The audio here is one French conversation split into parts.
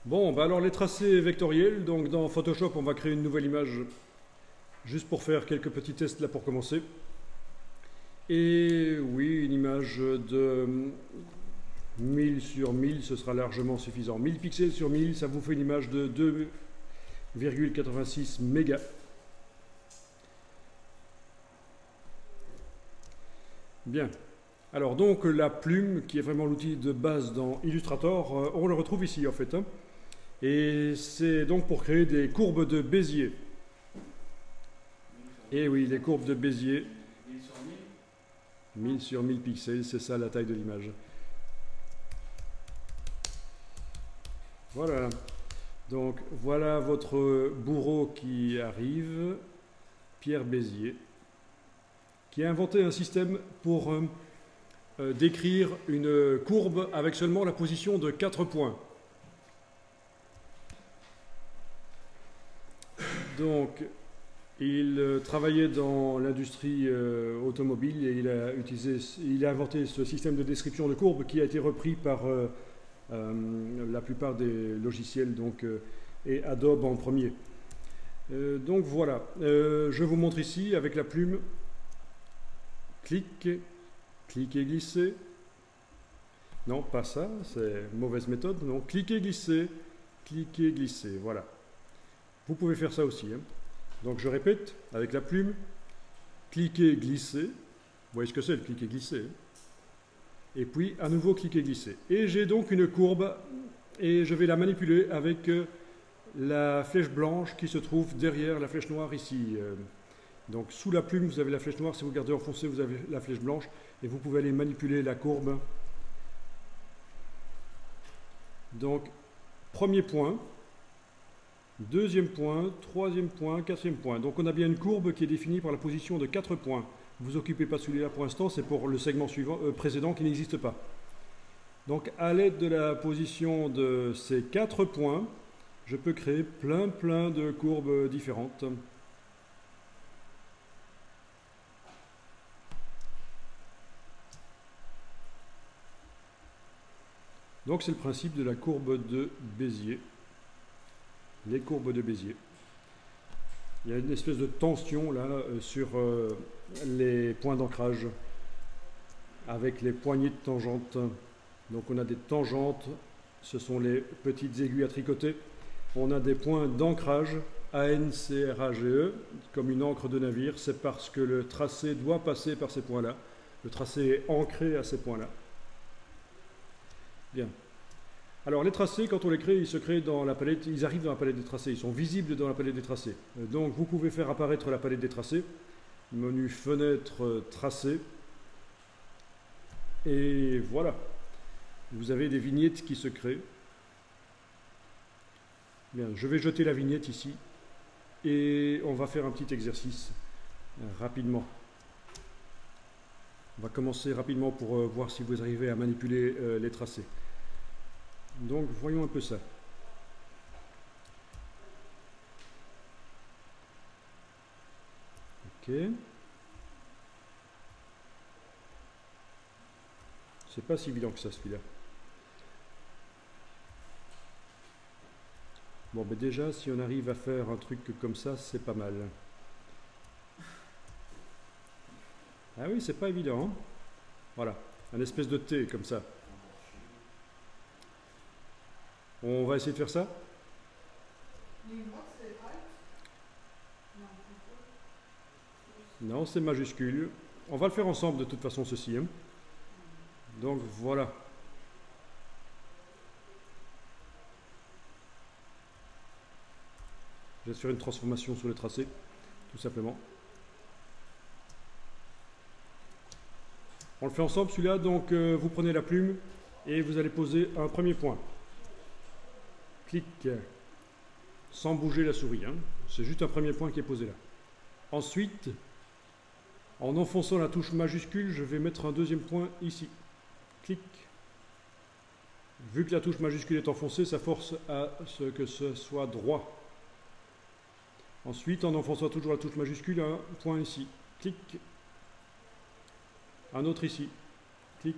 Bon, bah alors les tracés vectoriels, donc dans Photoshop, on va créer une nouvelle image juste pour faire quelques petits tests là pour commencer. Et oui, une image de 1000 sur 1000, ce sera largement suffisant. 1000 pixels sur 1000, ça vous fait une image de 2,86 mégas. Bien. Alors donc la plume, qui est vraiment l'outil de base dans Illustrator, on le retrouve ici en fait. Et c'est donc pour créer des courbes de Bézier. Et oui, les courbes de Bézier. 1000 sur 1000 pixels, c'est ça la taille de l'image. Voilà. Donc voilà votre bourreau qui arrive, Pierre Bézier, qui a inventé un système pour décrire une courbe avec seulement la position de 4 points. Donc, il travaillait dans l'industrie automobile et il a inventé ce système de description de courbe qui a été repris par la plupart des logiciels, donc, et Adobe en premier. Donc voilà, je vous montre ici avec la plume, cliquez, glissez. Non, pas ça, c'est mauvaise méthode. Non, cliquez, glissez, voilà. Vous pouvez faire ça aussi. Donc je répète, avec la plume, cliquez, glissez. Vous voyez ce que c'est le cliquer, glisser. Et puis à nouveau cliquer, glisser. Et j'ai donc une courbe et je vais la manipuler avec la flèche blanche qui se trouve derrière la flèche noire ici. Donc sous la plume, vous avez la flèche noire. Si vous gardez enfoncé, vous avez la flèche blanche. Et vous pouvez aller manipuler la courbe. Donc, premier point. Deuxième point, troisième point, quatrième point. Donc on a bien une courbe qui est définie par la position de 4 points. Ne vous occupez pas de celui-là pour l'instant, c'est pour le segment suivant, précédent qui n'existe pas. Donc à l'aide de la position de ces 4 points, je peux créer plein de courbes différentes. Donc c'est le principe de la courbe de Bézier. Les courbes de Bézier. Il y a une espèce de tension là sur les points d'ancrage avec les poignées de tangentes. Donc on a des tangentes, ce sont les petites aiguilles à tricoter. On a des points d'ancrage, ANCRAGE, comme une encre de navire. C'est parce que le tracé doit passer par ces points-là. Le tracé est ancré à ces points-là. Bien. Alors les tracés, quand on les crée, ils se créent dans la palette, ils arrivent dans la palette des tracés, ils sont visibles dans la palette des tracés. Donc vous pouvez faire apparaître la palette des tracés, menu fenêtre tracé, et voilà. Vous avez des vignettes qui se créent. Bien, je vais jeter la vignette ici, et on va faire un petit exercice rapidement. On va commencer rapidement pour voir si vous arrivez à manipuler les tracés. Donc, voyons un peu ça. Ok. C'est pas si évident que ça, celui-là. Bon, mais déjà, si on arrive à faire un truc comme ça, c'est pas mal. Ah oui, c'est pas évident. Hein. Voilà, un espèce de T comme ça. On va essayer de faire ça. Non, c'est majuscule. On va le faire ensemble de toute façon, ceci. Hein. Donc voilà. Je vais faire une transformation sur le tracé, tout simplement. On le fait ensemble celui-là, donc vous prenez la plume et vous allez poser un premier point. Clic, sans bouger la souris, hein. C'est juste un premier point qui est posé là. Ensuite, en enfonçant la touche majuscule, je vais mettre un deuxième point ici. Clic. Vu que la touche majuscule est enfoncée, ça force à ce que ce soit droit. Ensuite, en enfonçant toujours la touche majuscule, un point ici. Clic. Un autre ici. Clic.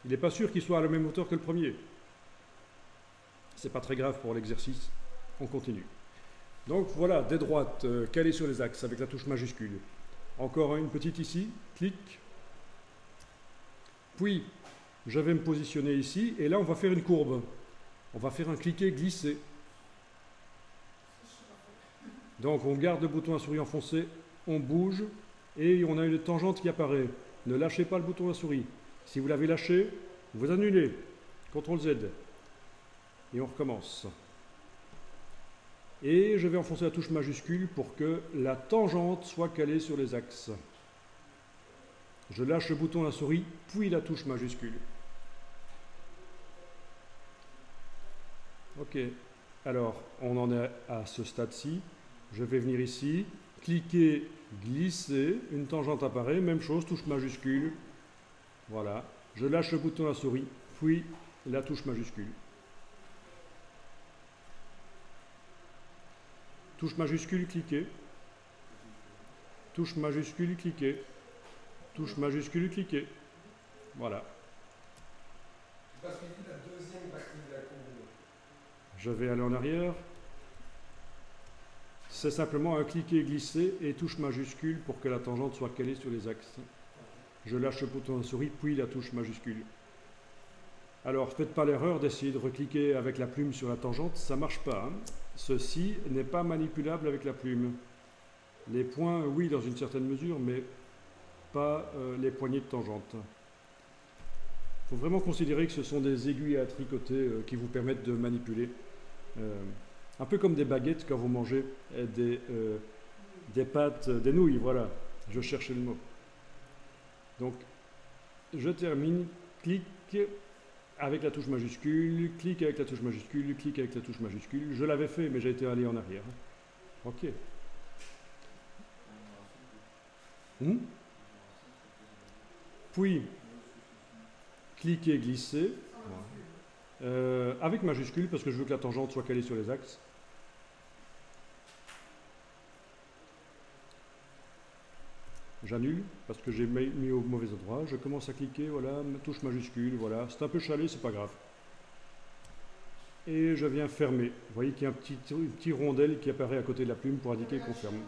Il n'est pas sûr qu'il soit à la même hauteur que le premier. C'est pas très grave pour l'exercice. On continue. Donc voilà, des droites calées sur les axes avec la touche majuscule. Encore une petite ici, clic. Puis, je vais me positionner ici, et là, on va faire une courbe. On va faire un cliquer-glisser. Donc, on garde le bouton à souris enfoncé, on bouge, et on a une tangente qui apparaît. Ne lâchez pas le bouton à souris. Si vous l'avez lâché, vous annulez. CTRL Z. Et on recommence. Et je vais enfoncer la touche majuscule pour que la tangente soit calée sur les axes. Je lâche le bouton à la souris, puis la touche majuscule. Ok, alors on en est à ce stade-ci. Je vais venir ici, cliquer, glisser, une tangente apparaît, même chose, touche majuscule. Voilà, je lâche le bouton à la souris, puis la touche majuscule. Touche majuscule, cliquez. Touche majuscule, cliquez. Touche majuscule, cliquez. Voilà. Je vais aller en arrière. C'est simplement un cliquer, glisser et touche majuscule pour que la tangente soit calée sur les axes. Je lâche le bouton de souris, puis la touche majuscule. Alors, faites pas l'erreur d'essayer de recliquer avec la plume sur la tangente, ça ne marche pas. Hein. Ceci n'est pas manipulable avec la plume. Les points, oui, dans une certaine mesure, mais pas les poignées de tangente. Il faut vraiment considérer que ce sont des aiguilles à tricoter qui vous permettent de manipuler. Un peu comme des baguettes quand vous mangez des pâtes, des nouilles, voilà. Je cherchais le mot. Donc, je termine, clic avec la touche majuscule, clic avec la touche majuscule, clic avec la touche majuscule. Je l'avais fait, mais j'ai été allé en arrière. Ok. Puis, cliquer, glisser. Avec majuscule, parce que je veux que la tangente soit calée sur les axes. J'annule, parce que j'ai mis au mauvais endroit. Je commence à cliquer, voilà, touche majuscule, voilà. C'est un peu chalé, c'est pas grave. Et je viens fermer. Vous voyez qu'il y a une petite rondelle qui apparaît à côté de la plume pour indiquer qu'on ferme.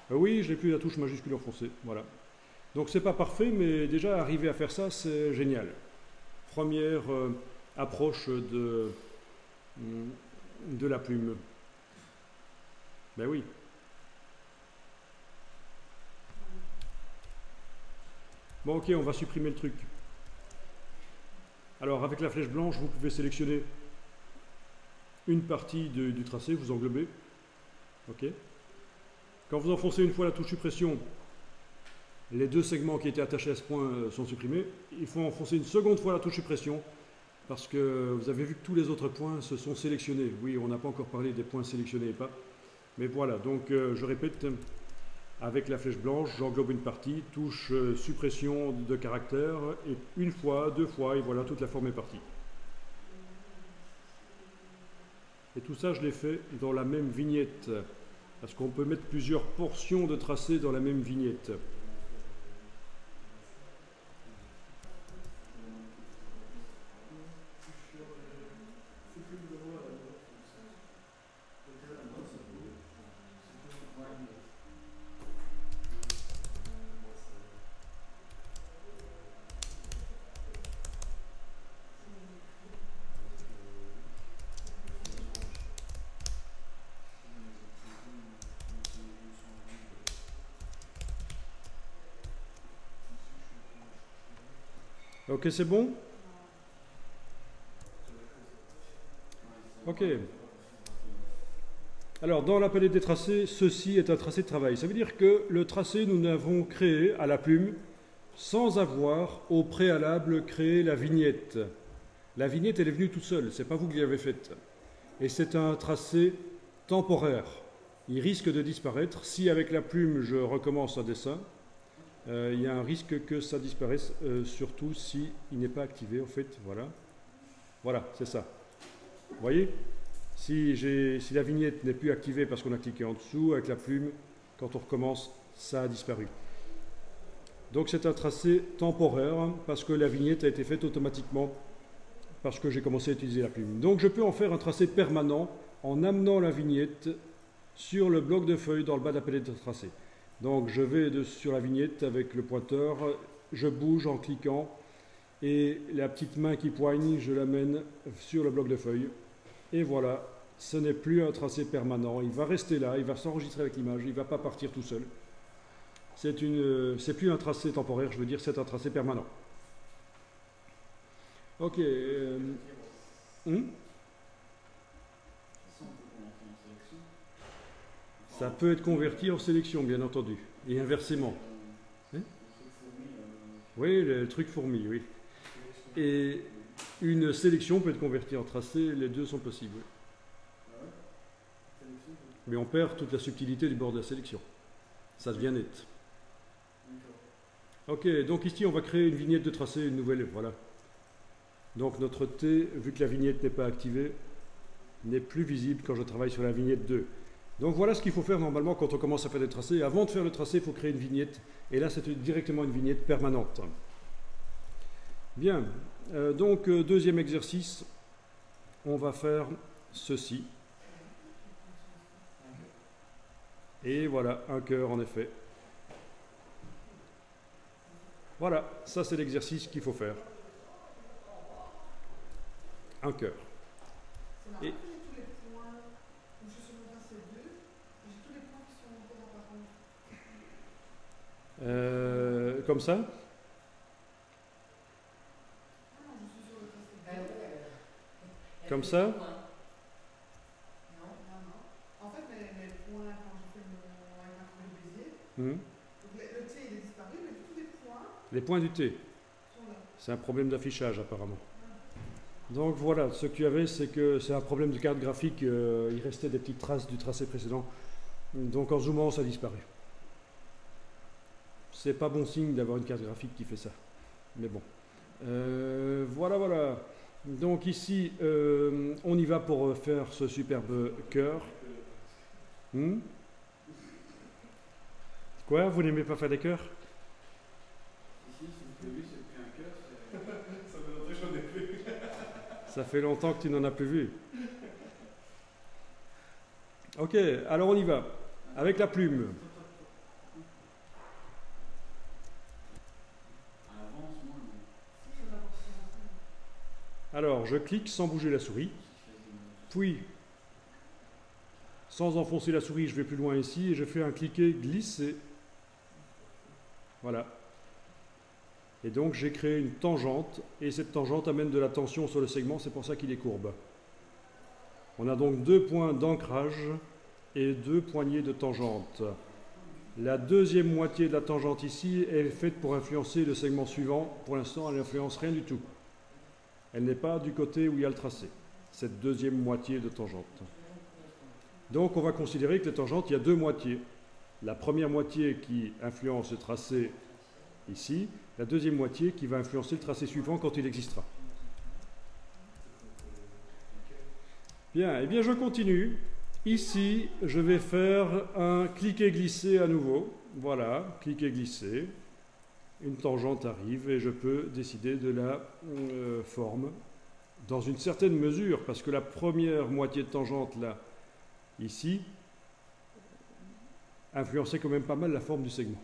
Oui, je n'ai plus la touche majuscule enfoncée, voilà. Donc c'est pas parfait, mais déjà arriver à faire ça, c'est génial. Première approche de la plume. Ben oui. Bon, ok, on va supprimer le truc. Alors, avec la flèche blanche, vous pouvez sélectionner une partie du tracé, vous englobez. Ok. Quand vous enfoncez une fois la touche suppression, les deux segments qui étaient attachés à ce point sont supprimés. Il faut enfoncer une seconde fois la touche suppression parce que vous avez vu que tous les autres points se sont sélectionnés. Oui, on n'a pas encore parlé des points sélectionnés et pas. Mais voilà, donc je répète, avec la flèche blanche, j'englobe une partie, touche suppression de caractère, et une fois, deux fois, et voilà, toute la forme est partie. Et tout ça, je l'ai fait dans la même vignette, parce qu'on peut mettre plusieurs portions de tracé dans la même vignette. Ok, c'est bon? Ok. Alors, dans la palette des tracés, ceci est un tracé de travail. Ça veut dire que le tracé, nous l'avons créé à la plume sans avoir au préalable créé la vignette. La vignette, elle est venue toute seule, ce n'est pas vous qui l'avez faite. Et c'est un tracé temporaire. Il risque de disparaître. Si avec la plume, je recommence un dessin, il y a un risque que ça disparaisse, surtout si il n'est pas activé, en fait, voilà. Voilà, c'est ça. Vous voyez? Si la vignette n'est plus activée parce qu'on a cliqué en dessous, avec la plume, quand on recommence, ça a disparu. Donc c'est un tracé temporaire hein, parce que la vignette a été faite automatiquement parce que j'ai commencé à utiliser la plume. Donc je peux en faire un tracé permanent en amenant la vignette sur le bloc de feuilles dans le bas de la palette de tracé. Donc je vais sur la vignette avec le pointeur, je bouge en cliquant et la petite main qui poigne, je l'amène sur le bloc de feuilles. Et voilà, ce n'est plus un tracé permanent, il va rester là, il va s'enregistrer avec l'image, il ne va pas partir tout seul. C'est plus un tracé temporaire, je veux dire, c'est un tracé permanent. Ok. Ça peut être converti en sélection, bien entendu, et inversement. Hein? Oui, le truc fourmi, oui. Et une sélection peut être convertie en tracé, les deux sont possibles. Mais on perd toute la subtilité du bord de la sélection. Ça devient net. Ok, donc ici on va créer une vignette de tracé, une nouvelle, voilà. Donc notre T, vu que la vignette n'est pas activée, n'est plus visible quand je travaille sur la vignette 2. Donc voilà ce qu'il faut faire normalement quand on commence à faire des tracés. Avant de faire le tracé, il faut créer une vignette. Et là, c'est directement une vignette permanente. Bien, donc deuxième exercice, on va faire ceci. Et voilà, un cœur en effet. Voilà, ça c'est l'exercice qu'il faut faire. Un cœur. Et comme ça. Comme ça. Non. En fait, mes points, quand je fais avec un truc de bézier, le T il est disparu, mais tous les points. Les points du T. C'est un problème d'affichage apparemment. Donc voilà, ce que tu avais, c'est que c'est un problème de carte graphique. Il restait des petites traces du tracé précédent. Donc en zoomant, ça disparaît. C'est pas bon signe d'avoir une carte graphique qui fait ça. Mais bon. Voilà. Donc ici, on y va pour faire ce superbe cœur. Quoi? Vous n'aimez pas faire des cœurs? Ça fait longtemps que tu n'en as plus vu. Ok, alors on y va. Avec la plume. Alors, je clique sans bouger la souris. Puis, sans enfoncer la souris, je vais plus loin ici et je fais un cliquer glisser. Voilà. Et donc, j'ai créé une tangente et cette tangente amène de la tension sur le segment, c'est pour ça qu'il est courbe. On a donc 2 points d'ancrage et 2 poignées de tangente. La deuxième moitié de la tangente ici est faite pour influencer le segment suivant. Pour l'instant, elle n'influence rien du tout. Elle n'est pas du côté où il y a le tracé, cette deuxième moitié de tangente. Donc on va considérer que les tangentes, il y a 2 moitiés. La première moitié qui influence le tracé ici, la deuxième moitié qui va influencer le tracé suivant quand il existera. Bien, et bien je continue. Ici, je vais faire un cliquer-glisser à nouveau. Voilà, cliquer-glisser. Une tangente arrive et je peux décider de la forme dans une certaine mesure, parce que la première moitié de tangente, là, ici, influençait quand même pas mal la forme du segment.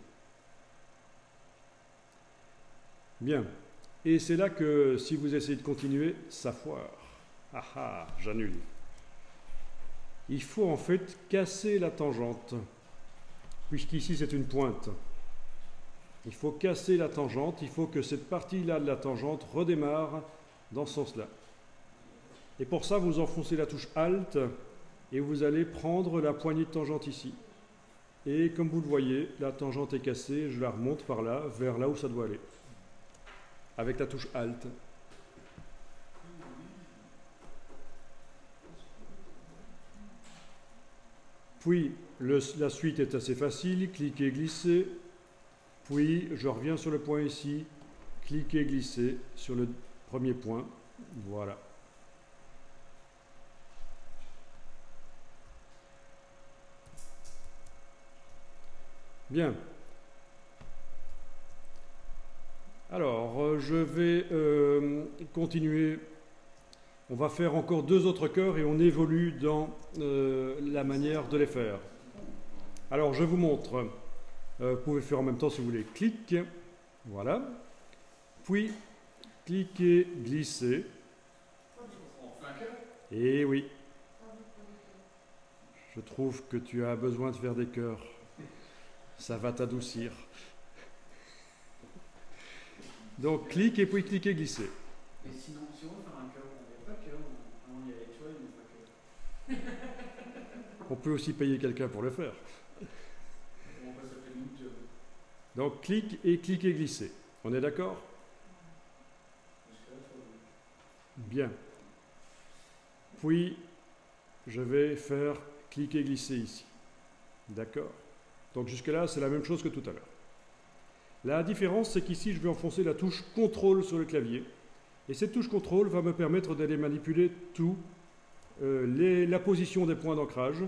Bien. Et c'est là que, si vous essayez de continuer, ça foire. Ah ah, j'annule. Il faut en fait casser la tangente, puisqu'ici c'est une pointe. Il faut casser la tangente, il faut que cette partie-là de la tangente redémarre dans ce sens-là. Et pour ça, vous enfoncez la touche Alt et vous allez prendre la poignée de tangente ici. Et comme vous le voyez, la tangente est cassée, je la remonte par là, vers là où ça doit aller. Avec la touche Alt. Puis, la suite est assez facile, cliquez, glissez. Puis, je reviens sur le point ici, cliquez, glissez sur le premier point. Voilà. Bien. Alors, je vais continuer. On va faire encore 2 autres cœurs et on évolue dans la manière de les faire. Alors, je vous montre. Vous pouvez faire en même temps si vous voulez. Clic, voilà. Puis, cliquez, glissez. Et oui. Je trouve que tu as besoin de faire des cœurs. Ça va t'adoucir. Donc, clique et puis cliquez, glissez. Et sinon, si on veut faire un cœur, on n'avait pas cœur, on y allait, tu vois, il n'y a pas cœur. On peut aussi payer quelqu'un pour le faire. On va s'appeler Mood Job. Donc, clique et cliquez, glissez. On est d'accord? Bien. Puis, je vais faire cliquer, glisser ici. D'accord? Donc, jusque-là, c'est la même chose que tout à l'heure. La différence, c'est qu'ici, je vais enfoncer la touche CTRL sur le clavier. Et cette touche CTRL va me permettre d'aller manipuler tout. La position des points d'ancrage,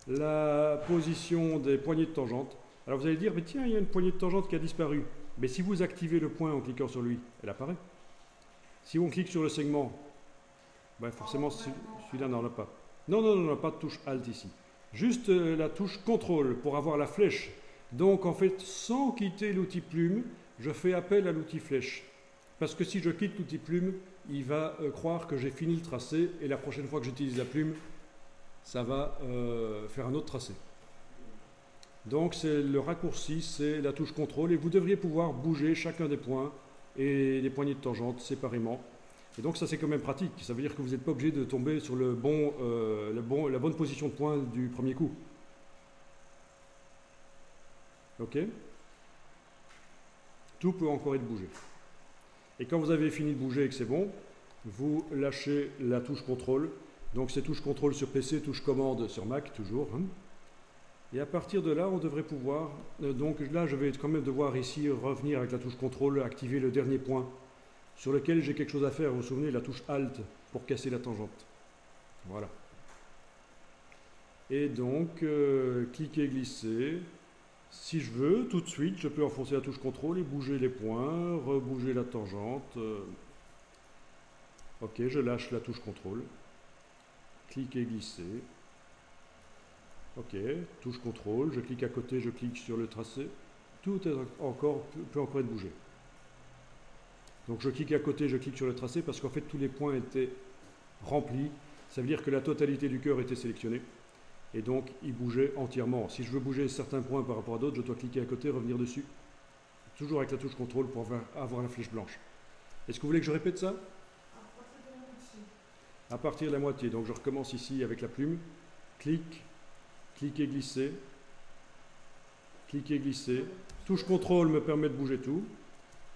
la position des poignées de tangente. Alors, vous allez dire, mais tiens, il y a une poignée de tangente qui a disparu. Mais si vous activez le point en cliquant sur lui, elle apparaît. Si on clique sur le segment, ben forcément, celui-là n'en a pas. Non, on n'a pas de touche Alt ici. Juste la touche CTRL pour avoir la flèche. Donc, en fait, sans quitter l'outil plume, je fais appel à l'outil flèche. Parce que si je quitte l'outil plume, il va croire que j'ai fini le tracé et la prochaine fois que j'utilise la plume, ça va faire un autre tracé. Donc, c'est le raccourci, c'est la touche CTRL et vous devriez pouvoir bouger chacun des points et les poignées de tangente séparément. Et donc ça c'est quand même pratique, ça veut dire que vous n'êtes pas obligé de tomber sur la bonne position de point du premier coup. Ok? Tout peut encore être bougé. Et quand vous avez fini de bouger et que c'est bon, vous lâchez la touche CTRL. Donc c'est touche CTRL sur PC, touche commande sur Mac toujours. Hein. Et à partir de là, on devrait pouvoir... donc là, je vais quand même devoir ici revenir avec la touche CTRL, activer le dernier point sur lequel j'ai quelque chose à faire. Vous vous souvenez, la touche Alt pour casser la tangente. Voilà. Et donc, cliquer, glisser. Si je veux, tout de suite, je peux enfoncer la touche CTRL et bouger les points, rebouger la tangente. Ok, je lâche la touche CTRL. Cliquer, glisser. Ok, touche CTRL, je clique à côté, je clique sur le tracé. Tout peut encore être bougé. Donc je clique à côté, je clique sur le tracé parce qu'en fait tous les points étaient remplis. Ça veut dire que la totalité du cœur était sélectionnée. Et donc il bougeait entièrement. Si je veux bouger certains points par rapport à d'autres, je dois cliquer à côté, revenir dessus. Toujours avec la touche CTRL pour avoir la flèche blanche. Est-ce que vous voulez que je répète ça? À partir de la moitié. Donc je recommence ici avec la plume. Clique, cliquer, glisser. Cliquer, glisser. Touche CTRL me permet de bouger tout.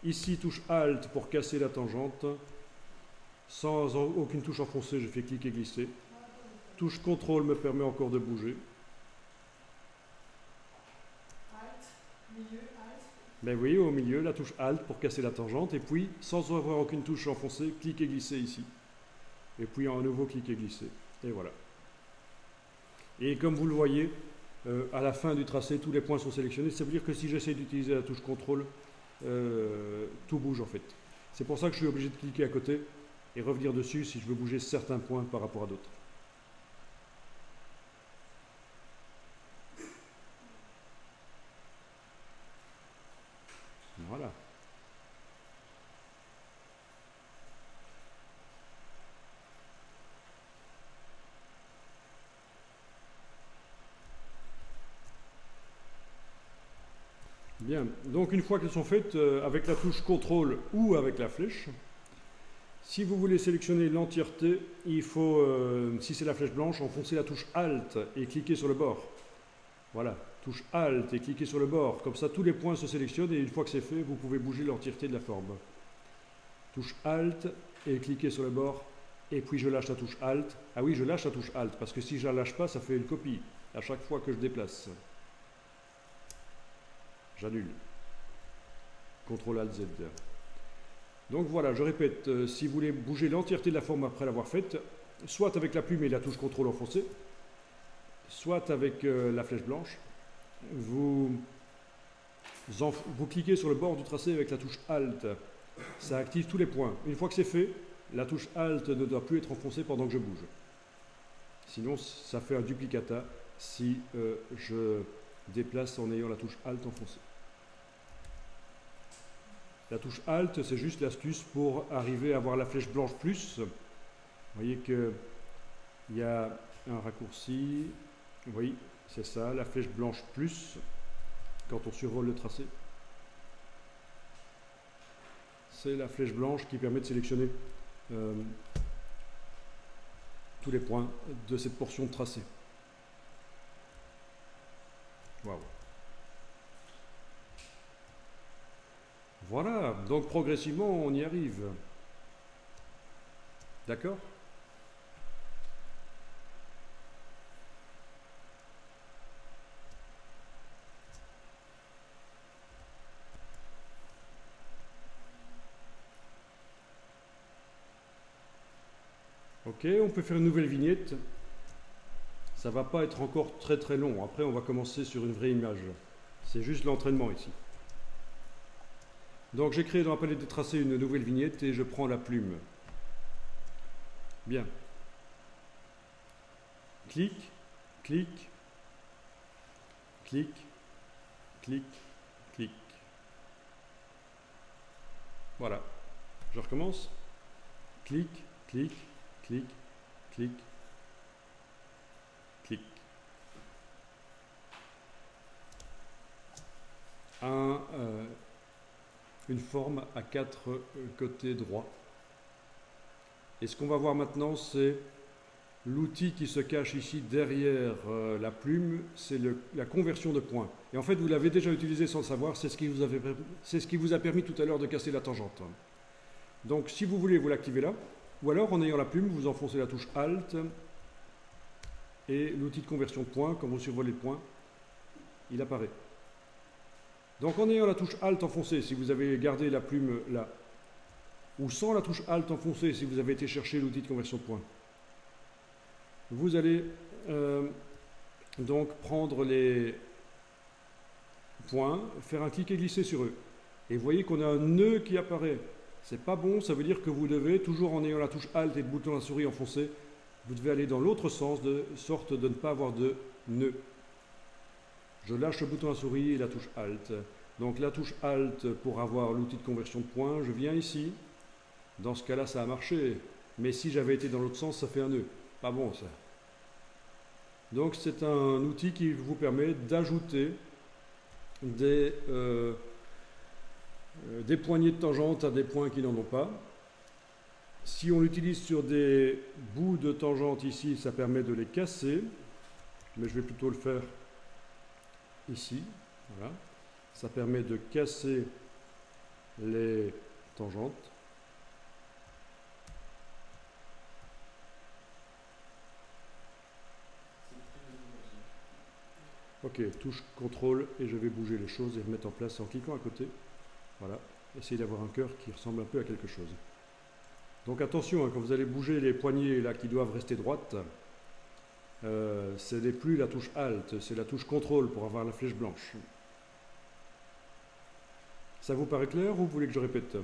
Ici, touche Alt pour casser la tangente. Sans aucune touche enfoncée, je fais cliquer, glisser. Touche CTRL me permet encore de bouger. Alt, milieu, Alt. Ben oui, au milieu, la touche Alt pour casser la tangente. Et puis, sans avoir aucune touche enfoncée, cliquer, glisser ici. Et puis, à nouveau, cliquer, glisser. Et voilà. Et comme vous le voyez, à la fin du tracé, tous les points sont sélectionnés. Ça veut dire que si j'essaie d'utiliser la touche CTRL, tout bouge en fait. C'est pour ça que je suis obligé de cliquer à côté et revenir dessus si je veux bouger certains points par rapport à d'autres. Voilà. Bien, donc une fois qu'elles sont faites, avec la touche CTRL ou avec la flèche, si vous voulez sélectionner l'entièreté, il faut, si c'est la flèche blanche, enfoncer la touche Alt et cliquer sur le bord. Voilà, touche Alt et cliquer sur le bord. Comme ça, tous les points se sélectionnent et une fois que c'est fait, vous pouvez bouger l'entièreté de la forme. Touche Alt et cliquer sur le bord. Et puis je lâche la touche Alt. Ah oui, je lâche la touche Alt parce que si je ne la lâche pas, ça fait une copie à chaque fois que je déplace. J'annule. CTRL Alt Z. Donc voilà, je répète, si vous voulez bouger l'entièreté de la forme après l'avoir faite, soit avec la plume et la touche CTRL enfoncée, soit avec la flèche blanche, vous vous cliquez sur le bord du tracé avec la touche Alt. Ça active tous les points. Une fois que c'est fait, la touche Alt ne doit plus être enfoncée pendant que je bouge. Sinon, ça fait un duplicata si je déplace en ayant la touche Alt enfoncée. La touche Alt, c'est juste l'astuce pour arriver à avoir la flèche blanche plus. Vous voyez qu'il y a un raccourci. Oui, c'est ça, la flèche blanche plus, quand on survole le tracé. C'est la flèche blanche qui permet de sélectionner tous les points de cette portion de tracé. Waouh! Voilà, donc progressivement on y arrive. D'accord? Ok, on peut faire une nouvelle vignette. Ça va pas être encore très très long. Après, on va commencer sur une vraie image. C'est juste l'entraînement ici. Donc j'ai créé dans la palette des tracés une nouvelle vignette et je prends la plume. Bien. Clic, clic, clic, clic, clic. Voilà. Je recommence. Clic, clic, clic, clic, clic. Une forme à 4 côtés droits. Et ce qu'on va voir maintenant, c'est l'outil qui se cache ici derrière la plume, c'est la conversion de points. Et en fait, vous l'avez déjà utilisé sans le savoir, c'est ce qui vous a permis tout à l'heure de casser la tangente. Donc si vous voulez, vous l'activez là, ou alors en ayant la plume, vous enfoncez la touche Alt et l'outil de conversion de points, quand vous survolez le point, il apparaît. Donc en ayant la touche Alt enfoncée, si vous avez gardé la plume là, ou sans la touche Alt enfoncée, si vous avez été chercher l'outil de conversion de points, vous allez donc prendre les points, faire un clic et glisser sur eux. Et vous voyez qu'on a un nœud qui apparaît. C'est pas bon, ça veut dire que vous devez, toujours en ayant la touche Alt et le bouton de la souris enfoncé, vous devez aller dans l'autre sens, de sorte de ne pas avoir de nœud. Je lâche le bouton à souris et la touche Alt. Donc la touche Alt pour avoir l'outil de conversion de points, je viens ici. Dans ce cas-là, ça a marché. Mais si j'avais été dans l'autre sens, ça fait un nœud. Pas bon ça. Donc c'est un outil qui vous permet d'ajouter des poignées de tangente à des points qui n'en ont pas. Si on l'utilise sur des bouts de tangente ici, ça permet de les casser. Mais je vais plutôt le faire ici, voilà. Ça permet de casser les tangentes. Ok, touche CTRL et je vais bouger les choses et remettre en place en cliquant à côté. Voilà, essayez d'avoir un cœur qui ressemble un peu à quelque chose. Donc attention, hein, quand vous allez bouger les poignées là qui doivent rester droites, ce n'est plus la touche Alt, c'est la touche CTRL pour avoir la flèche blanche. Ça vous paraît clair ou vous voulez que je répète?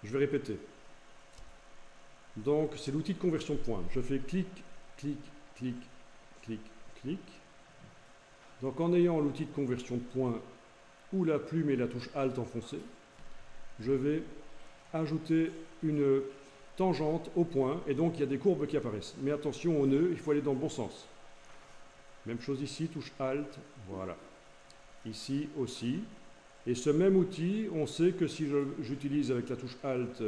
Je vais répéter. Donc c'est l'outil de conversion de points. Je fais clic, clic, clic, clic, clic. Donc en ayant l'outil de conversion de points ou la plume et la touche Alt enfoncée, je vais ajouter une tangente au point, et donc il y a des courbes qui apparaissent. Mais attention au nœud, il faut aller dans le bon sens. Même chose ici, touche Alt, voilà. Ici aussi. Et ce même outil, on sait que si j'utilise avec la touche Alt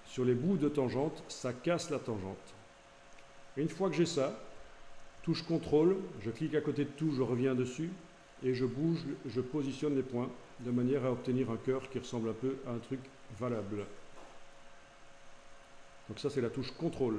sur les bouts de tangente, ça casse la tangente. Et une fois que j'ai ça, touche CTRL, je clique à côté de tout, je reviens dessus, et je bouge, je positionne les points, de manière à obtenir un cœur qui ressemble un peu à un truc valable. Donc ça c'est la touche CTRL.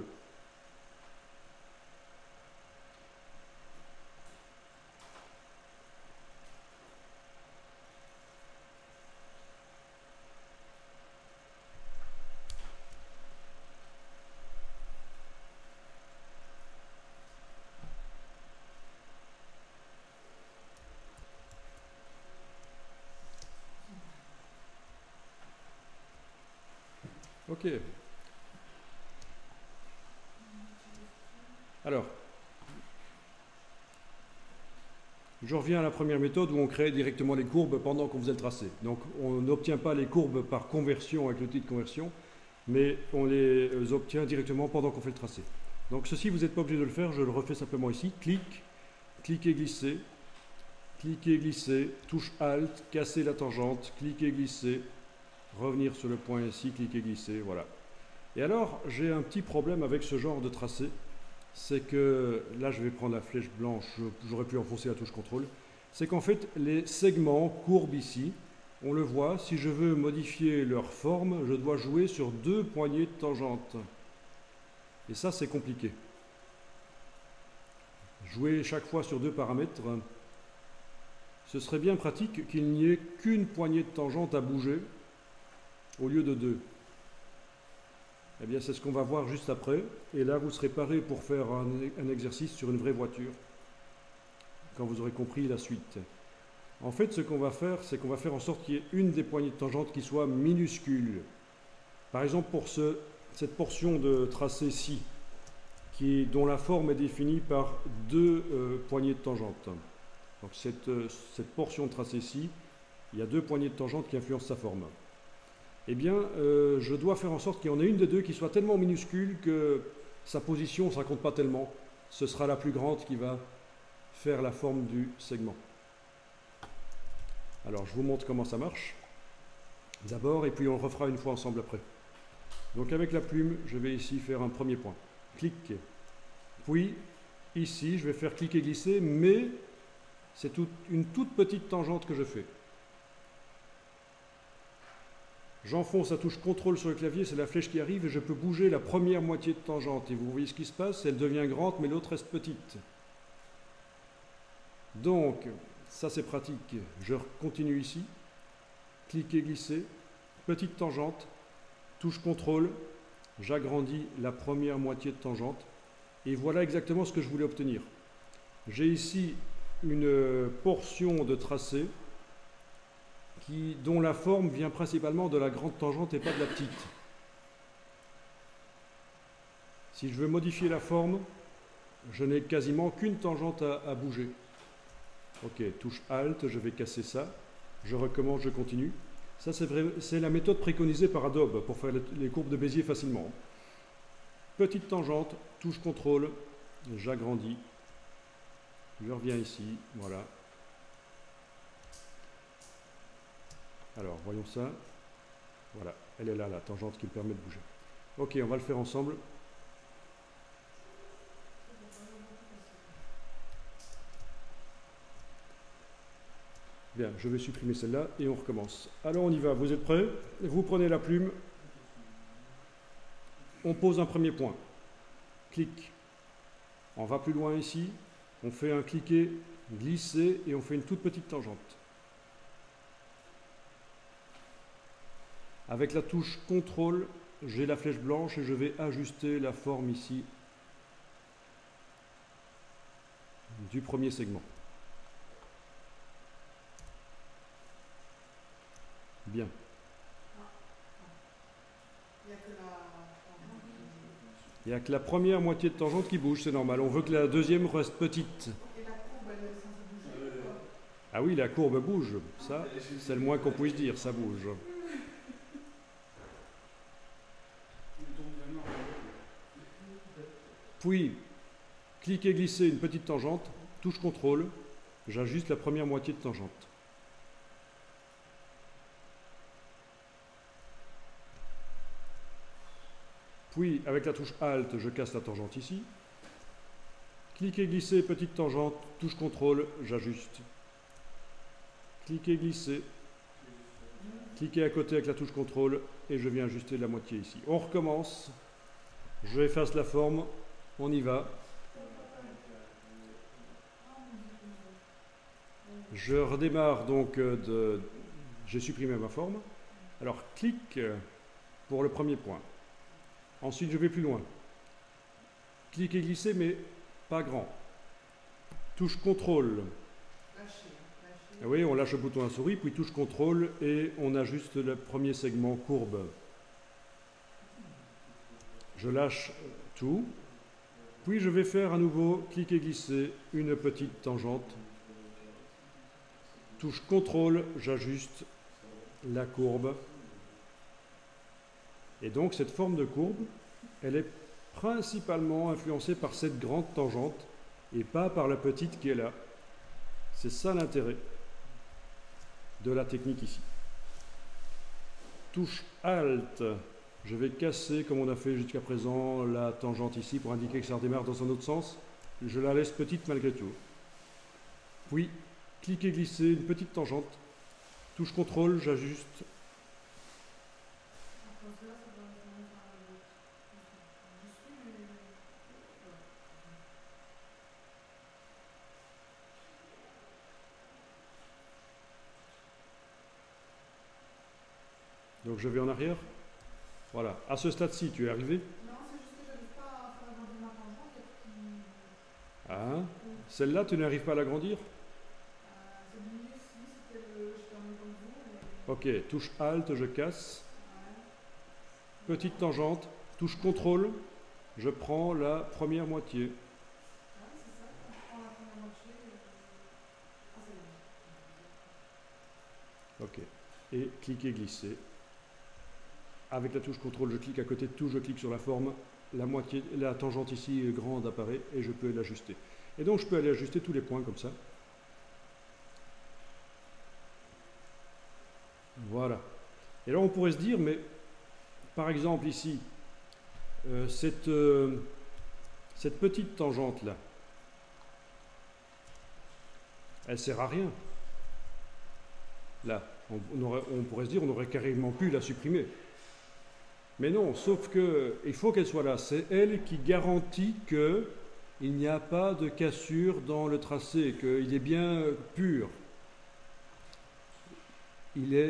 Ok. Alors, je reviens à la première méthode où on crée directement les courbes pendant qu'on faisait le tracé. Donc, on n'obtient pas les courbes par conversion avec l'outil de conversion, mais on les obtient directement pendant qu'on fait le tracé. Donc, ceci, vous n'êtes pas obligé de le faire, je le refais simplement ici. Cliquez, glisser, touche Alt, casser la tangente, cliquez, glisser, revenir sur le point ici, cliquez, glisser, voilà. Et alors, j'ai un petit problème avec ce genre de tracé. C'est que, là je vais prendre la flèche blanche, j'aurais pu enfoncer la touche contrôle, c'est qu'en fait les segments courbes ici, on le voit, si je veux modifier leur forme, je dois jouer sur 2 poignées de tangente. Et ça c'est compliqué. Jouer chaque fois sur 2 paramètres, ce serait bien pratique qu'il n'y ait qu'une poignée de tangente à bouger au lieu de 2. Eh bien, c'est ce qu'on va voir juste après. Et là, vous serez paré pour faire un exercice sur une vraie voiture, quand vous aurez compris la suite. En fait, ce qu'on va faire, c'est qu'on va faire en sorte qu'il y ait une des poignées de tangente qui soit minuscule. Par exemple, pour cette portion de tracé-ci, dont la forme est définie par 2 poignées de tangente. Donc, cette portion de tracé-ci, il y a 2 poignées de tangente qui influencent sa forme. Eh bien, je dois faire en sorte qu'il y en ait une des deux qui soit tellement minuscule que sa position, ça ne compte pas tellement. Ce sera la plus grande qui va faire la forme du segment. Alors, je vous montre comment ça marche. D'abord, et puis on le refera une fois ensemble après. Donc, avec la plume, je vais ici faire un premier point. Clic. Puis, ici, je vais faire cliquer, glisser, mais c'est une toute petite tangente que je fais. J'enfonce la touche CTRL sur le clavier, c'est la flèche qui arrive et je peux bouger la première moitié de tangente. Et vous voyez ce qui se passe, elle devient grande mais l'autre reste petite. Donc, ça c'est pratique. Je continue ici, cliquez, glisser, petite tangente, touche CTRL, j'agrandis la première moitié de tangente et voilà exactement ce que je voulais obtenir. J'ai ici une portion de tracé dont la forme vient principalement de la grande tangente et pas de la petite. Si je veux modifier la forme, je n'ai quasiment qu'une tangente à bouger. Ok, touche Alt, je vais casser ça. Je recommence, je continue. Ça, c'est la méthode préconisée par Adobe pour faire les courbes de Bézier facilement. Petite tangente, touche CTRL, j'agrandis. Je reviens ici, voilà. Alors, voyons ça. Voilà, elle est là, la tangente qui me permet de bouger. Ok, on va le faire ensemble. Bien, je vais supprimer celle-là et on recommence. Alors, on y va. Vous êtes prêts? Vous prenez la plume. On pose un premier point. Clic. On va plus loin ici. On fait un cliquer, glisser et on fait une toute petite tangente. Avec la touche CTRL, j'ai la flèche blanche et je vais ajuster la forme ici du premier segment. Bien. Il n'y a que la première moitié de tangente qui bouge, c'est normal. On veut que la deuxième reste petite. Ah oui, la courbe bouge. Ça, c'est le moins qu'on puisse dire, ça bouge. Puis, cliquez, glisser une petite tangente, touche CTRL, j'ajuste la première moitié de tangente. Puis, avec la touche Alt, je casse la tangente ici. Cliquez, glisser, petite tangente, touche CTRL, j'ajuste. Cliquez, glisser. Cliquez à côté avec la touche CTRL et je viens ajuster la moitié ici. On recommence. Je efface la forme. On y va. Je redémarre donc j'ai supprimé ma forme. Alors, clic pour le premier point. Ensuite, je vais plus loin. Clic et glisser, mais pas grand. Touche CTRL. Oui, on lâche le bouton à souris, puis touche CTRL et on ajuste le premier segment courbe. je lâche tout, puis je vais faire à nouveau cliquer glisser une petite tangente. Touche CTRL, j'ajuste la courbe. Et donc cette forme de courbe, elle est principalement influencée par cette grande tangente et pas par la petite qui est là. C'est ça l'intérêt de la technique ici. Touche Alt, je vais casser comme on a fait jusqu'à présent la tangente ici pour indiquer que ça redémarre dans un autre sens. Je la laisse petite malgré tout. Puis cliquer glisser une petite tangente. Touche CTRL, j'ajuste. Donc je vais en arrière. Voilà. À ce stade-ci, tu es arrivé? Non, c'est juste que j'arrive pas à faire agrandir ma tangente. Ah, celle-là, tu n'arrives pas à l'agrandir? C'est du milieu ici, c'était le. J'étais en même temps que vous. Ok, touche Alt, je casse. Ouais. Petite tangente, touche CTRL, je prends la première moitié. Ouais, c'est ça. Je prends la première moitié. Ah, c'est bon. Ok. Et cliquer glisser. Avec la touche CTRL, je clique à côté de tout, je clique sur la forme. La moitié, la tangente ici grande apparaît et je peux l'ajuster. Et donc je peux aller ajuster tous les points comme ça. Voilà. Et là on pourrait se dire, mais par exemple ici, cette petite tangente là, elle sert à rien. Là, on pourrait se dire, on aurait carrément pu la supprimer. Mais non, sauf que il faut qu'elle soit là. C'est elle qui garantit qu'il n'y a pas de cassure dans le tracé, qu'il est bien pur.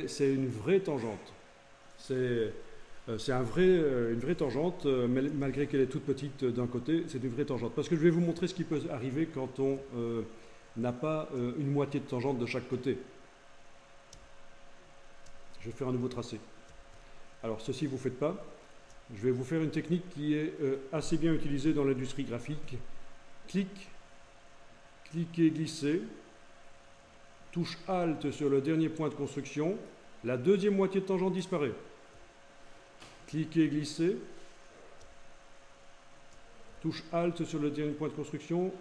C'est une vraie tangente. C'est une vraie tangente, malgré qu'elle est toute petite d'un côté, c'est une vraie tangente. Parce que je vais vous montrer ce qui peut arriver quand on n'a pas une moitié de tangente de chaque côté. Je vais faire un nouveau tracé. Alors ceci, vous ne faites pas. Je vais vous faire une technique qui est assez bien utilisée dans l'industrie graphique. Cliquez, glissez. Touche Alt sur le dernier point de construction. La deuxième moitié de tangente disparaît. Cliquez, glissez. Touche Alt sur le dernier point de construction.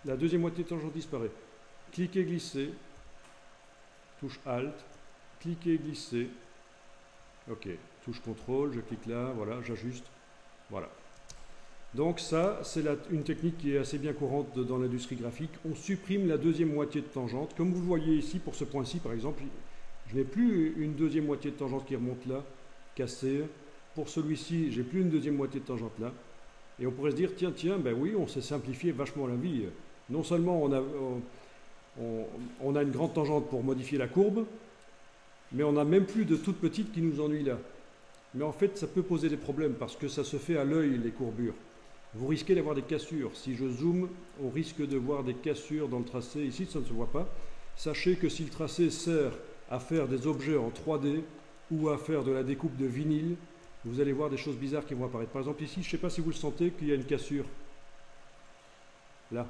La deuxième moitié de tangente disparaît. Cliquez, glissez. Touche Alt. Cliquez, glissez. Ok. Touche CTRL, je clique là, voilà, j'ajuste. Voilà. Donc ça, c'est une technique qui est assez bien courante dans l'industrie graphique. On supprime la deuxième moitié de tangente. Comme vous le voyez ici, pour ce point-ci, par exemple, je n'ai plus une deuxième moitié de tangente qui remonte là, cassée. Pour celui-ci, j'ai plus une deuxième moitié de tangente là. Et on pourrait se dire, tiens, ben oui, on s'est simplifié vachement la vie. Non seulement on a une grande tangente pour modifier la courbe, mais on n'a même plus de toute petite qui nous ennuie là. Mais en fait, ça peut poser des problèmes parce que ça se fait à l'œil, les courbures. Vous risquez d'avoir des cassures. Si je zoome, on risque de voir des cassures dans le tracé. Ici, ça ne se voit pas. Sachez que si le tracé sert à faire des objets en 3D ou à faire de la découpe de vinyle, vous allez voir des choses bizarres qui vont apparaître. Par exemple, ici, je ne sais pas si vous le sentez, qu'il y a une cassure. Là,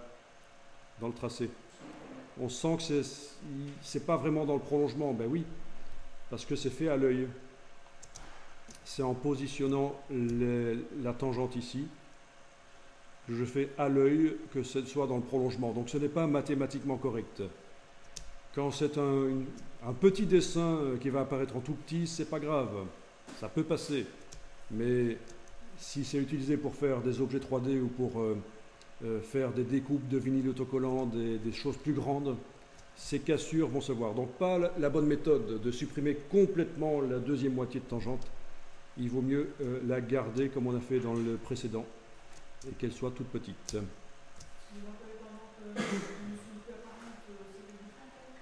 dans le tracé. On sent que c'est pas vraiment dans le prolongement. Ben oui, parce que c'est fait à l'œil. C'est en positionnant la tangente ici que je fais à l'œil que ce soit dans le prolongement. Donc ce n'est pas mathématiquement correct. Quand c'est un petit dessin qui va apparaître en tout petit, c'est pas grave. Ça peut passer. Mais si c'est utilisé pour faire des objets 3D ou pour faire des découpes de vinyle autocollant, des choses plus grandes, ces cassures vont se voir. Donc pas la bonne méthode de supprimer complètement la deuxième moitié de tangente. Il vaut mieux la garder comme on a fait dans le précédent et qu'elle soit toute petite.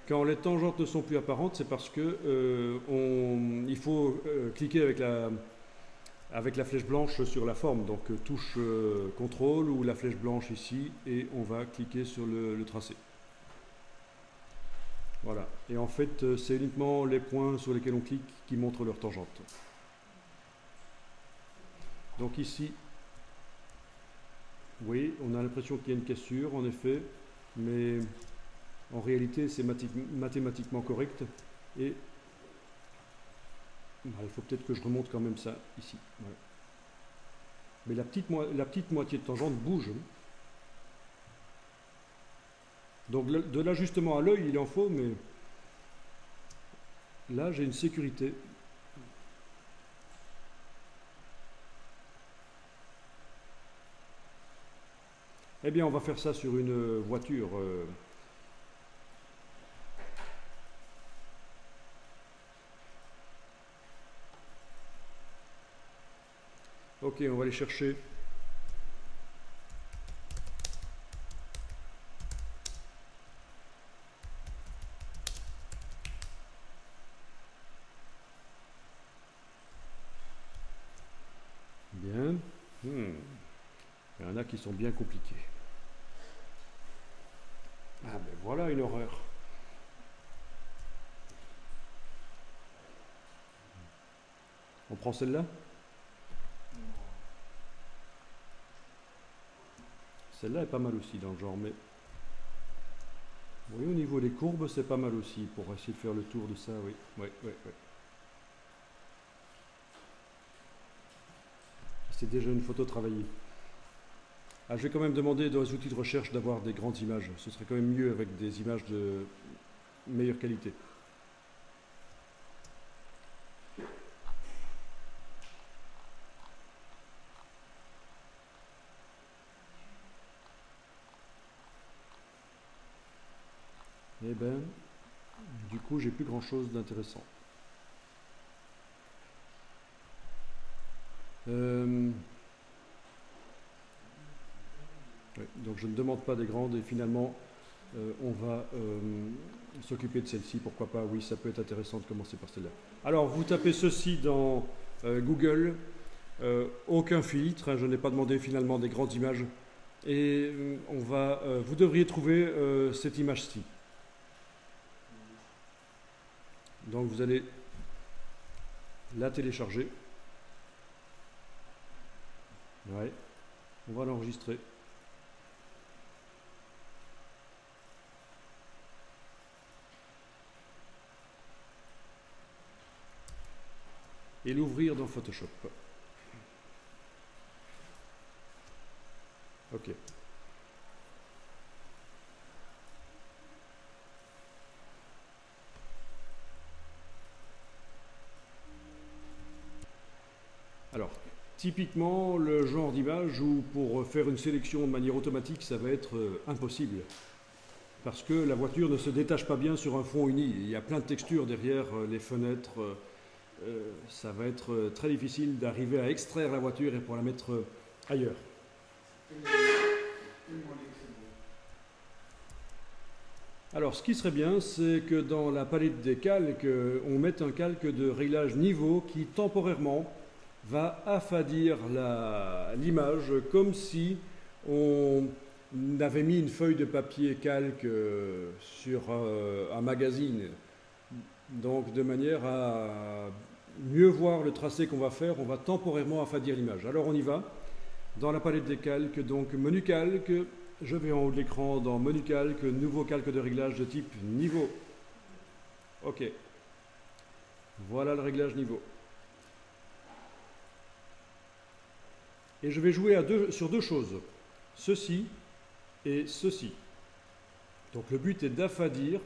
Quand les tangentes ne sont plus apparentes, c'est parce que il faut cliquer avec la flèche blanche sur la forme. Donc touche CTRL ou la flèche blanche ici et on va cliquer sur le tracé. Voilà. Et en fait, c'est uniquement les points sur lesquels on clique qui montrent leur tangente. Donc ici, Oui, on a l'impression qu'il y a une cassure, en effet, mais en réalité, c'est mathématiquement correct. Et il faut peut-être que je remonte quand même ça ici. Voilà. Mais la petite moitié de tangente bouge. Donc de l'ajustement à l'œil, il en faut, mais là, j'ai une sécurité. Eh bien, on va faire ça sur une voiture. Ok, on va aller chercher. Bien. Il y en a qui sont bien compliqués. Ah ben voilà une horreur. On prend celle-là? Celle-là est pas mal aussi dans le genre, mais oui, au niveau des courbes, c'est pas mal aussi pour essayer de faire le tour de ça, oui. Ouais. C'est déjà une photo travaillée. Ah, je vais quand même demander dans les outils de recherche d'avoir des grandes images. Ce serait quand même mieux avec des images de meilleure qualité. Eh ben, du coup, j'ai plus grand chose d'intéressant. Ouais, donc je ne demande pas des grandes et finalement on va s'occuper de celle-ci, pourquoi pas, oui, ça peut être intéressant de commencer par celle-là. Alors vous tapez ceci dans Google, aucun filtre, hein, je n'ai pas demandé finalement des grandes images et vous devriez trouver cette image-ci. Donc vous allez la télécharger. Ouais, on va l'enregistrer. Et l'ouvrir dans Photoshop. Ok. Alors, typiquement, le genre d'image où pour faire une sélection de manière automatique, ça va être impossible. Parce que la voiture ne se détache pas bien sur un fond uni. Il y a plein de textures derrière les fenêtres. Ça va être très difficile d'arriver à extraire la voiture et pour la mettre ailleurs. Alors, ce qui serait bien, c'est que dans la palette des calques, on mette un calque de réglage niveau qui temporairement va affadir l'image comme si on avait mis une feuille de papier calque sur un magazine. Donc de manière à mieux voir le tracé qu'on va faire, on va temporairement affadir l'image. Alors on y va. Dans la palette des calques, donc menu calque, je vais en haut de l'écran dans menu calque, nouveau calque de réglage de type niveau. Ok. Voilà le réglage niveau. Et je vais jouer sur deux choses, ceci et ceci. Donc le but est d'affadir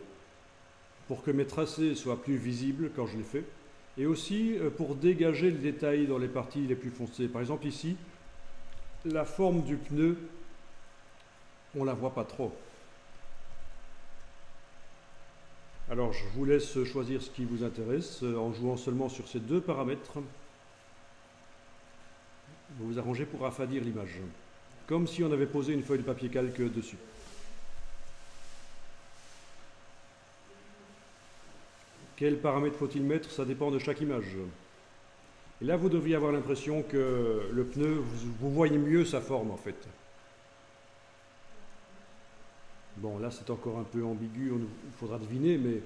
pour que mes tracés soient plus visibles quand je les fais, et aussi pour dégager le détail dans les parties les plus foncées. Par exemple ici, la forme du pneu, on ne la voit pas trop. Alors je vous laisse choisir ce qui vous intéresse en jouant seulement sur ces deux paramètres. Vous vous arrangez pour affadir l'image, comme si on avait posé une feuille de papier calque dessus. Quels paramètres faut-il mettre? Ça dépend de chaque image. Et là, vous devriez avoir l'impression que le pneu, vous voyez mieux sa forme en fait. Bon, là c'est encore un peu ambigu, il faudra deviner, mais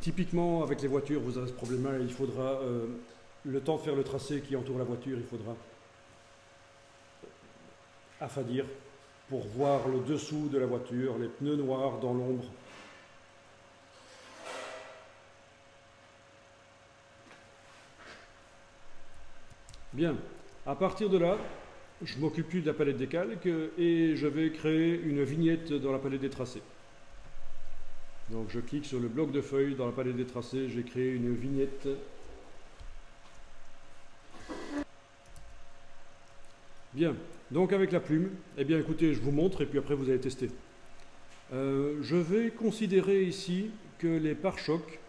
typiquement avec les voitures, vous avez ce problème-là, il faudra le temps de faire le tracé qui entoure la voiture, il faudra affadir pour voir le dessous de la voiture, les pneus noirs dans l'ombre. Bien, à partir de là, je ne m'occupe plus de la palette des calques et je vais créer une vignette dans la palette des tracés. Donc je clique sur le bloc de feuilles dans la palette des tracés, j'ai créé une vignette. Bien, donc avec la plume, eh bien écoutez, je vous montre et puis après vous allez tester. Je vais considérer ici que les pare-chocs,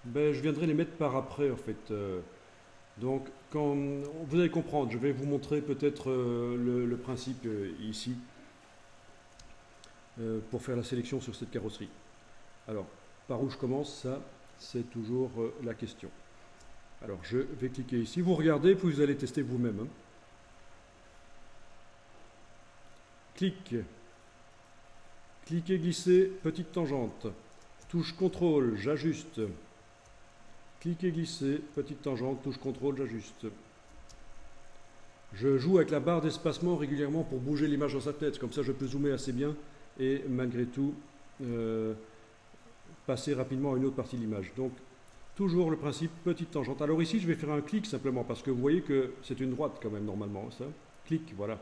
ben, je viendrai les mettre par après en fait. Donc quand vous allez comprendre, je vais vous montrer peut-être le principe ici pour faire la sélection sur cette carrosserie. Alors, par où je commence, ça c'est toujours la question. Alors je vais cliquer ici, vous regardez puis vous allez tester vous-même. Hein. Cliquez, glisser, petite tangente. Touche CTRL, j'ajuste. Cliquez, glisser, petite tangente, touche CTRL, j'ajuste. Je joue avec la barre d'espacement régulièrement pour bouger l'image dans sa tête, comme ça je peux zoomer assez bien et malgré tout passer rapidement à une autre partie de l'image. Donc toujours le principe petite tangente. Alors ici je vais faire un clic simplement parce que vous voyez que c'est une droite quand même normalement ça. Clic, voilà.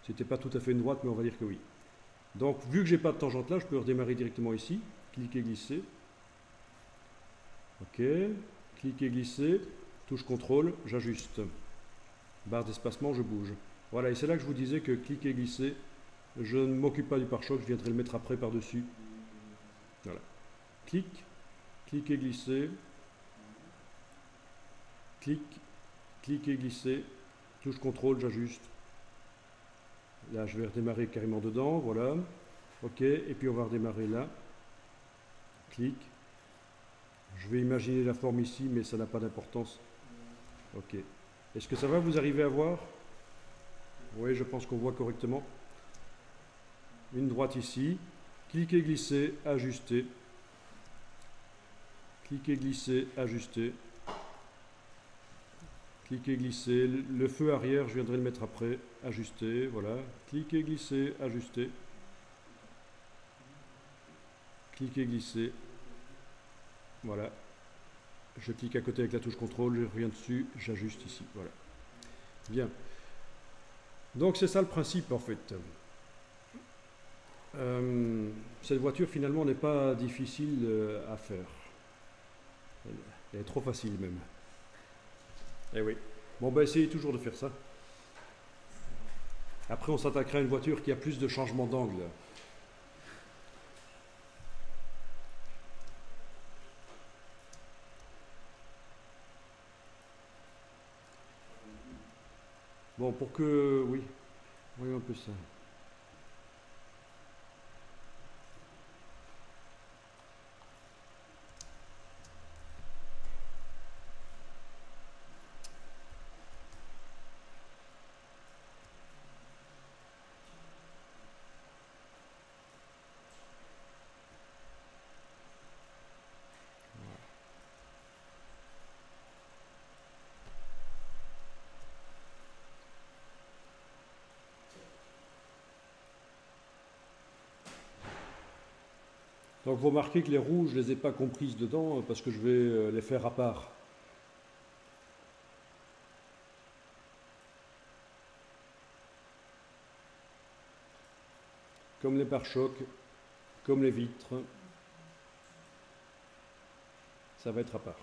C'était pas tout à fait une droite mais on va dire que oui. Donc vu que j'ai pas de tangente là, je peux redémarrer directement ici. Cliquez, glisser. Ok, cliquez, glisser, touche CTRL, j'ajuste. Barre d'espacement, je bouge. Voilà, et c'est là que je vous disais que cliquez, glisser, je ne m'occupe pas du pare-choc, je viendrai le mettre après par-dessus. Voilà. Cliquez, glisser. Cliquez, glisser, touche CTRL, j'ajuste. Là, je vais redémarrer carrément dedans, voilà. Ok, et puis on va redémarrer là. Clic. Je vais imaginer la forme ici, mais ça n'a pas d'importance. Ok. Est-ce que ça va, vous arrivez à voir? Oui, je pense qu'on voit correctement. Une droite ici. Cliquez, glisser, ajuster. Cliquez, glisser, ajuster. Cliquez, glisser. Le feu arrière, je viendrai le mettre après. Ajuster, voilà. Cliquez, glisser, ajuster. Cliquez, glisser. Voilà. Je clique à côté avec la touche CTRL, je reviens dessus, j'ajuste ici. Voilà. Bien. Donc c'est ça le principe en fait. Cette voiture finalement n'est pas difficile à faire. Elle est trop facile même. Eh oui. Bon ben essayez toujours de faire ça. Après on s'attaquera à une voiture qui a plus de changements d'angle. Bon, pour que... Oui, voyons un peu ça. Donc vous remarquez que les rouges, je ne les ai pas comprises dedans parce que je vais les faire à part. Comme les pare-chocs, comme les vitres, ça va être à part.